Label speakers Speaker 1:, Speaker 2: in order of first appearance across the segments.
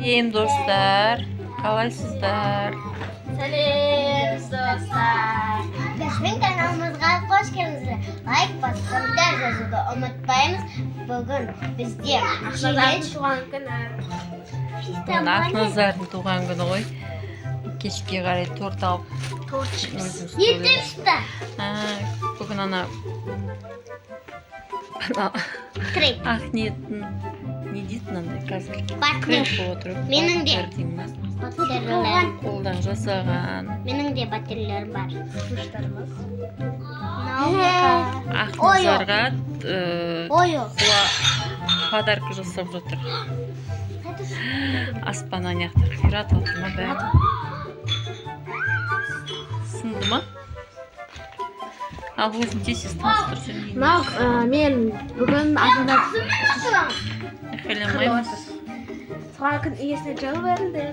Speaker 1: İyiyim dostlar. Kalaysızlar.
Speaker 2: Salam dostlar. Bizning kanalımızga hoş geldiniz. Like basıp komentar yozishni unutmaymiz. Bugün bizde Aknazarning tug'an kuni.
Speaker 1: Bugün Aknazarning tug'an kuni qo'y. Kechga qaray tort olib
Speaker 2: Yetishdi.
Speaker 1: bugün ana
Speaker 2: Trip.
Speaker 1: ne deydi mынандай қазір
Speaker 2: Батыр.
Speaker 1: отырып
Speaker 2: Менің де.
Speaker 1: батырлар қолдан жасаған
Speaker 2: Менің де батырларым бар. Куштарымыз.
Speaker 1: Ақназарға
Speaker 2: Ойо.
Speaker 1: подарка жасап жатыр. Аспан аяқтар қиратып отыр ма бәрі? Сынды ма? Ал өзің тез таныстырып жүрмейін.
Speaker 2: Мен бүгін алдында
Speaker 1: Қайламаймыз.
Speaker 2: күн иесіне жол берілді.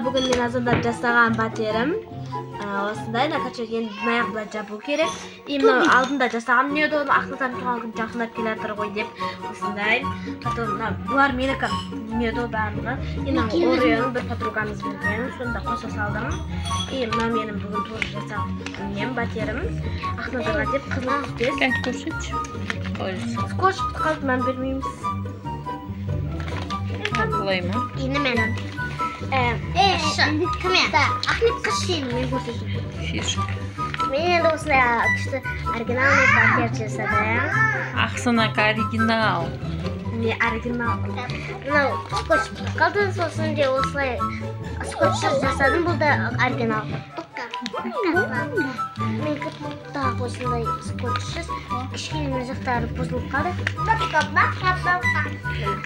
Speaker 2: Бүгін мен азанда жасаған батерім. Осындай, енді аяқта жабу керек. Алдында жасаған дүниеде оны Ақназардың туған күн жақындап келе жатыр ғой деп осындай. Бұлар менікі дүниеде барлығы. Енді Ореоның бір подругамыз берген, сонда қоса салдым. Мына менің бүгін тоже жасаған дүнием, батерім. Ақназарға деп қызыл түспес.
Speaker 1: Кәнт көрсетші.
Speaker 2: Скотч қалды, мән бермейміз.
Speaker 1: Бұлай ма?
Speaker 2: Енді менің. Кім е? Ахмет қыш деймін, мен көрсетейін.
Speaker 1: Фишка.
Speaker 2: Мен енді осындай күшті оригиналный батер жасадым.
Speaker 1: Ақсынақ оригинал.
Speaker 2: Не оригинал. Мынау скотч қалды, сосын де осылай скотч жасадым, бұл да оригинал. Мен тағы осындай скотчсыз кішкене жақтары бұзылып қалды.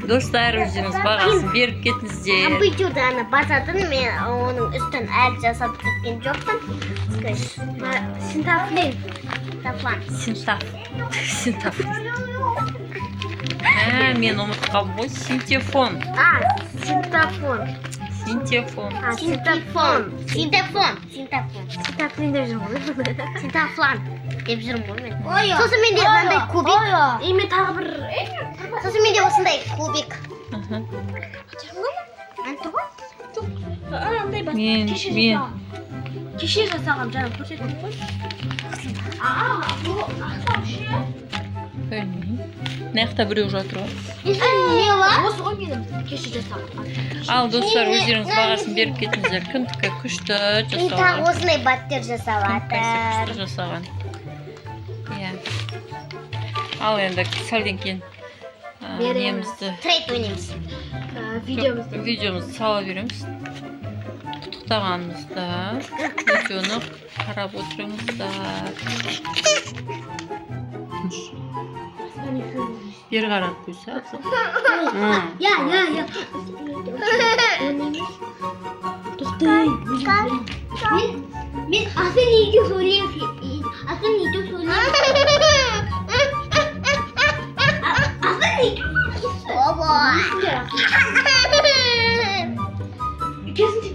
Speaker 1: Достар, өзіңіз бағасын беріп кетіңіздер.
Speaker 2: Компьютерді ана басатын, мен оның үстін әлі жасап кеткен жоқпын. Синтафлин.
Speaker 1: Синтафлин. Мен ұмытып қалдым ғой. Синтефон.
Speaker 2: Синтафон.
Speaker 1: Синтефон.
Speaker 2: Синтафлин деп жүрмін ғой. Синтафлан деп жүрмін ғой мен. Сосын менде мынандай кубик. Мен тағы бір. Сосын менде осындай кубик.
Speaker 1: Мен
Speaker 2: Кеше жасағам, жаным көрсетіп қой.
Speaker 1: Білмеймін. Наяқта біреу жатыр ғой.
Speaker 2: Осы ғой менің кеше жасағам.
Speaker 1: Ал достар, өздеріңіз бағасын беріп кетіңіздер. Кімдікі күшті
Speaker 2: Мен тағы
Speaker 1: жасалған.
Speaker 2: осындай баттер жасап
Speaker 1: Күшті жасаған. Иә. Ал енді сәлден кейін немізді
Speaker 2: трейд ойнаймыз.
Speaker 1: видеомызды сала береміз. Құттықтағанымызда видеоны қарап отырыңыздар. Бері қарап қойса.
Speaker 2: Я. Тоқтай. Мен атын үйде сөйлеймін. Атын үйде сөйлеймін. Оба. Керсінше.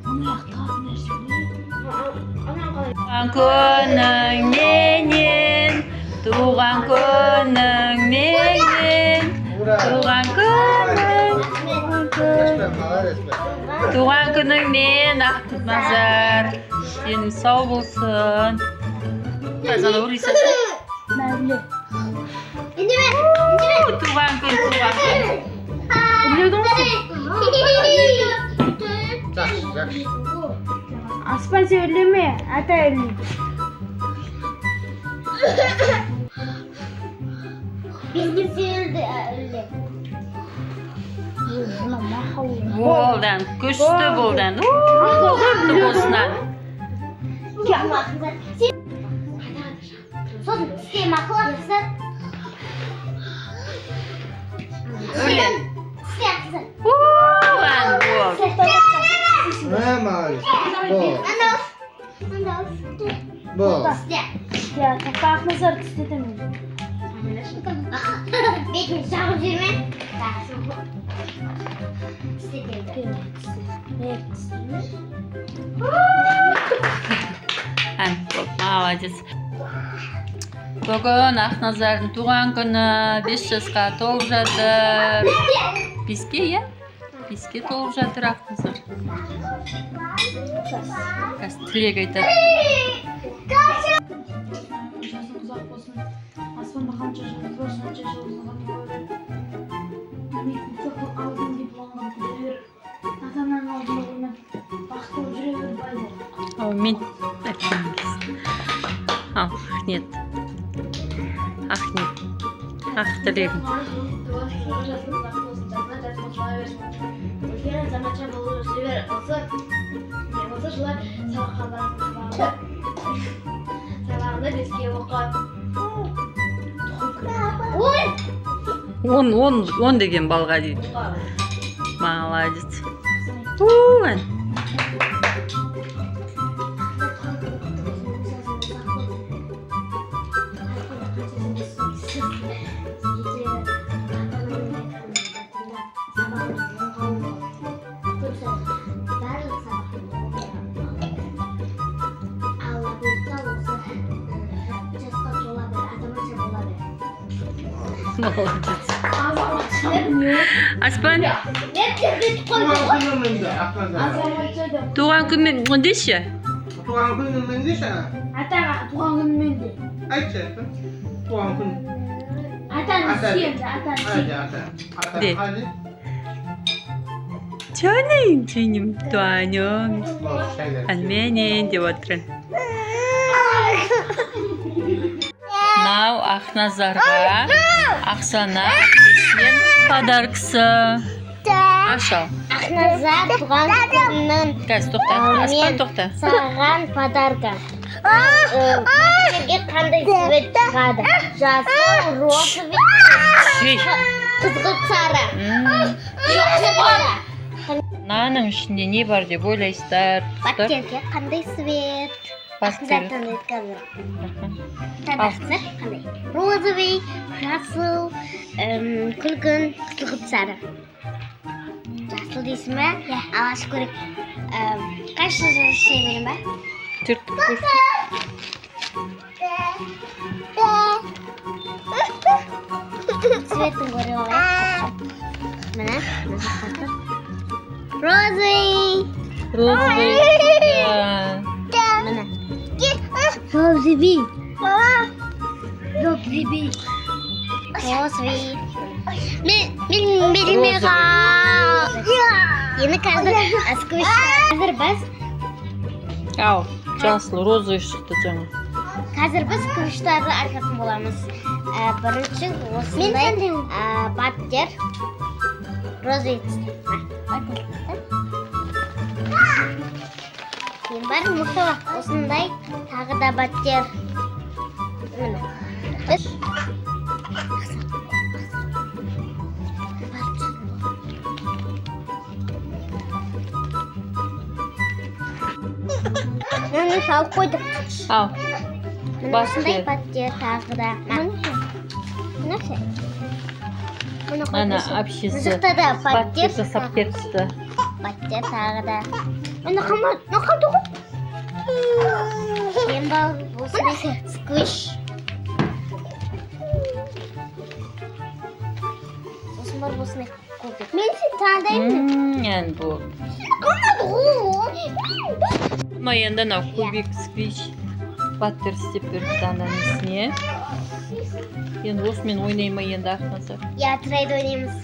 Speaker 2: Оны аяқтағы нәрсе.
Speaker 1: Туған күніңменен, туған күніңмен Ақназар, сенің сау болсын. Қазан ойлайсың? Туған күн.
Speaker 2: Білудің ғой? Аспан сөйлеме, ата өлі. Bizde söyledi öyle.
Speaker 1: Boldan, күшті болдан. Құтты болсынан.
Speaker 2: Сосын сізге мақұл ақыздар.
Speaker 1: Өлен.
Speaker 2: Сізге ақыздар.
Speaker 1: Болан бол.
Speaker 2: Сізге. Ya, kapak nazar istedim. Bekle, şahı жүрме.
Speaker 1: Молодец. Бүгін Ақназардың туған күні 5 жасқа толып жатыр. Беске, иә? Беске толып жатыр Ақназар. Қазір тілек айтады.
Speaker 2: Жасың ұзақ болсын. Аспанда қанша жұлдыз бар, сонша жұлдызға көріп. Мектептің алдын дипломға жүре бер. Ата-ананың алдында ойнап, бақытты болып жүре бер, бай бол.
Speaker 1: Аумин. Ал, Ақниет. Ақниет. Ақ тілегім.
Speaker 2: Үлкен заманша болу өсе бер. Осы жылы сабаққа барып, сабағында беске оқып. Ой!
Speaker 1: 10 деген балға дейді. Молодец. Ән. Молодец. Аспан, туған күнмен деші?
Speaker 3: Туған күнің мен деші?
Speaker 2: Атаға туған күнмен де.
Speaker 3: Айтшы, туған күн.
Speaker 2: Атаны сүйемді, атаны сүйемді.
Speaker 1: Де. Жаным, Туаным. Әнменен деп отырын. Мынау Ақназарға Ақсана әкесінен подаркасы. Ашал.
Speaker 4: Ақназар туған күннің
Speaker 1: Қазір тоқта, Аспан тоқта.
Speaker 4: саған подарка. Сізге қандай цвет шығады? Жасыл, розовый, қызғылт сары. Жоқ сары.
Speaker 1: Мынаның ішінде не бар деп ойлайсыздар?
Speaker 4: Баттерге қандай цвет?
Speaker 1: Пастель.
Speaker 4: Таңдаңыздар қандай? Розовый, жасыл, күлгін, қызғылт сары. Жасыл дейсің бе? Алаш көрек. Қайшы шей берем бе?
Speaker 1: Түртіп көрсін.
Speaker 4: Цветін көре алайық. Міне, розовый.
Speaker 1: Розовый.
Speaker 4: Міне. Розовый. Розовый. Мен білмеймін. Енді қазір қазір біз
Speaker 1: Ау, жасыл, розовый шықты жаңа.
Speaker 4: Қазір біз күміштарды айтатын боламыз. Бірінші осындай баттер. Розовый түсті. Кейін бар мұқтава осындай тағы да баттер. Мені салып қойдық.
Speaker 1: Ау,
Speaker 4: Осындай баттер тағы да.
Speaker 1: ана әпшесі
Speaker 4: Мына да
Speaker 1: баттер жасап кетіпті.
Speaker 4: Баттер тағы да. Мені қалды ғой. Кейін бар осындай сквиш. Сосын бар осындай кубик. Мен сен таңдаймын.
Speaker 1: Ән бұл. Ма енді анау кубик, сквиш, баттер істеп беріпті ананесіне. Енді осымен ойнай ма енді Ақназар?
Speaker 4: Я трейд ойнаймыз.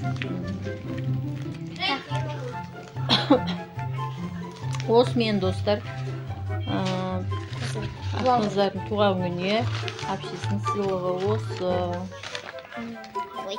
Speaker 1: Осымен достар, Ақназардың туған күніне әпшесінің сыйлығы осы.
Speaker 4: Ой.